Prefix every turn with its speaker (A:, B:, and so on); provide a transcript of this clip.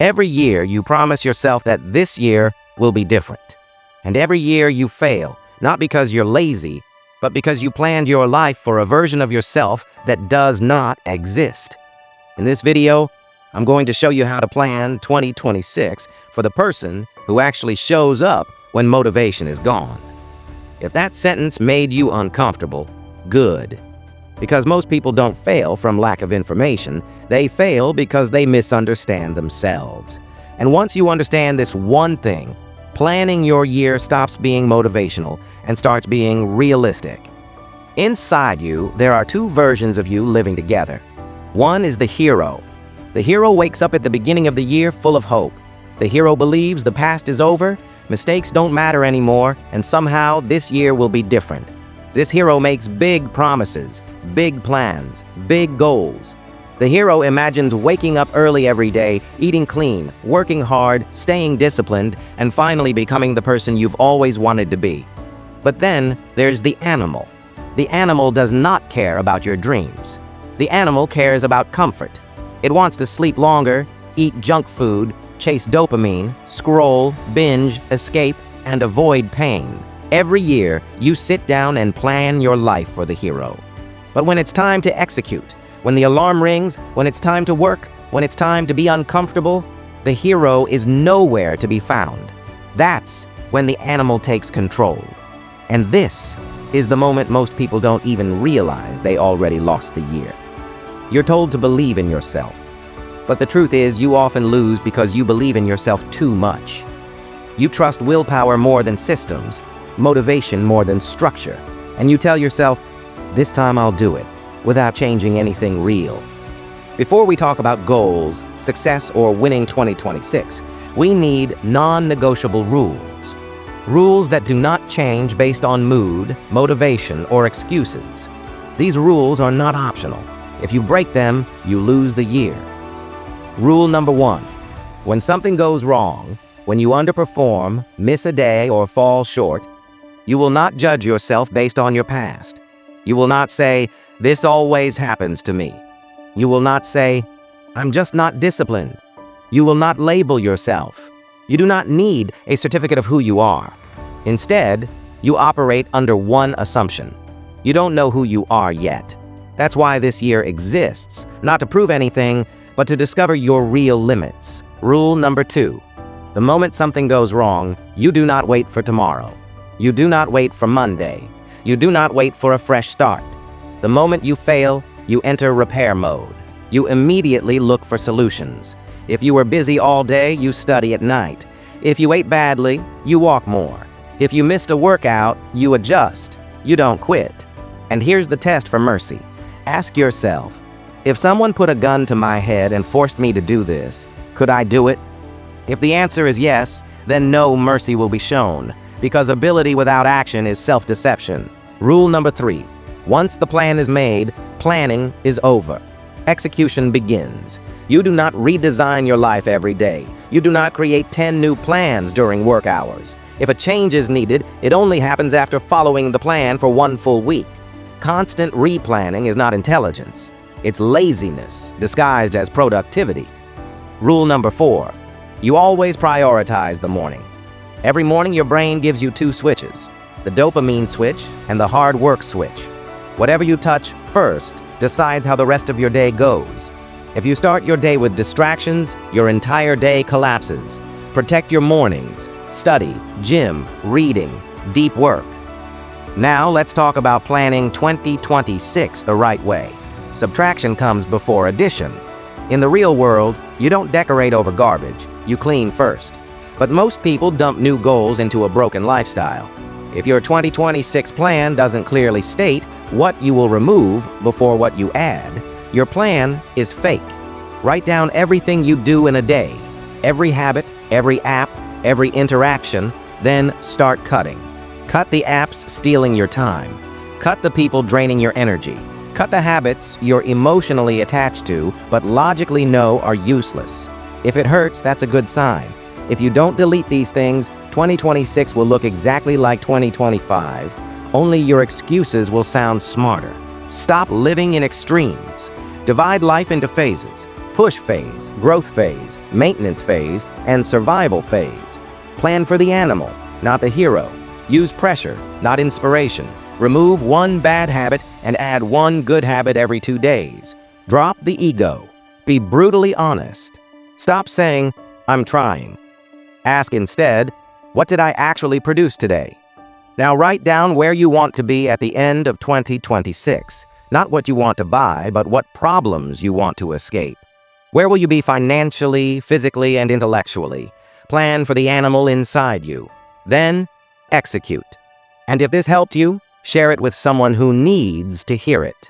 A: Every year you promise yourself that this year will be different. And every year you fail, not because you're lazy, but because you planned your life for a version of yourself that does not exist. In this video, I'm going to show you how to plan 2026 for the person who actually shows up when motivation is gone. If that sentence made you uncomfortable, good. Because most people don't fail from lack of information, they fail because they misunderstand themselves. And once you understand this one thing, planning your year stops being motivational and starts being realistic. Inside you, there are two versions of you living together. One is the hero. The hero wakes up at the beginning of the year full of hope. The hero believes the past is over, mistakes don't matter anymore, and somehow this year will be different. This hero makes big promises, big plans, big goals. The hero imagines waking up early every day, eating clean, working hard, staying disciplined, and finally becoming the person you've always wanted to be. But then there's the animal. The animal does not care about your dreams. The animal cares about comfort. It wants to sleep longer, eat junk food, chase dopamine, scroll, binge, escape, and avoid pain. Every year, you sit down and plan your life for the hero. But when it's time to execute, when the alarm rings, when it's time to work, when it's time to be uncomfortable, the hero is nowhere to be found. That's when the animal takes control. And this is the moment most people don't even realize they already lost the year. You're told to believe in yourself. But the truth is, you often lose because you believe in yourself too much. You trust willpower more than systems, motivation more than structure, and you tell yourself, this time I'll do it, without changing anything real. Before we talk about goals, success, or winning 2026, we need non-negotiable rules. Rules that do not change based on mood, motivation, or excuses. These rules are not optional. If you break them, you lose the year. Rule number 1. When something goes wrong, when you underperform, miss a day, or fall short, you will not judge yourself based on your past. You will not say, this always happens to me. You will not say, I'm just not disciplined. You will not label yourself. You do not need a certificate of who you are. Instead, you operate under one assumption. You don't know who you are yet. That's why this year exists, not to prove anything, but to discover your real limits. Rule number 2. The moment something goes wrong, you do not wait for tomorrow. You do not wait for Monday. You do not wait for a fresh start. The moment you fail, you enter repair mode. You immediately look for solutions. If you were busy all day, you study at night. If you ate badly, you walk more. If you missed a workout, you adjust. You don't quit. And here's the test for mercy. Ask yourself, if someone put a gun to my head and forced me to do this, could I do it? If the answer is yes, then no mercy will be shown, because ability without action is self-deception. Rule number 3. Once the plan is made, planning is over. Execution begins. You do not redesign your life every day. You do not create 10 new plans during work hours. If a change is needed, it only happens after following the plan for one full week. Constant replanning is not intelligence. It's laziness disguised as productivity. Rule number 4. You always prioritize the morning. Every morning your brain gives you two switches, the dopamine switch and the hard work switch. Whatever you touch first decides how the rest of your day goes. If you start your day with distractions, your entire day collapses. Protect your mornings. Study, gym, reading, deep work. Now let's talk about planning 2026 the right way. Subtraction comes before addition. In the real world, you don't decorate over garbage, you clean first. But most people dump new goals into a broken lifestyle. If your 2026 plan doesn't clearly state what you will remove before what you add, your plan is fake. Write down everything you do in a day, every habit, every app, every interaction, then start cutting. Cut the apps stealing your time. Cut the people draining your energy. Cut the habits you're emotionally attached to but logically know are useless. If it hurts, that's a good sign. If you don't delete these things, 2026 will look exactly like 2025, only your excuses will sound smarter. Stop living in extremes. Divide life into phases. push phase, growth phase, maintenance phase, and survival phase. Plan for the animal, not the hero. Use pressure, not inspiration. Remove one bad habit and add one good habit every 2 days. Drop the ego. Be brutally honest. Stop saying, "I'm trying." Ask instead, "What did I actually produce today?" Now write down where you want to be at the end of 2026. Not what you want to buy, but what problems you want to escape. Where will you be financially, physically, and intellectually? Plan for the animal inside you. Then, execute. And if this helped you, share it with someone who needs to hear it.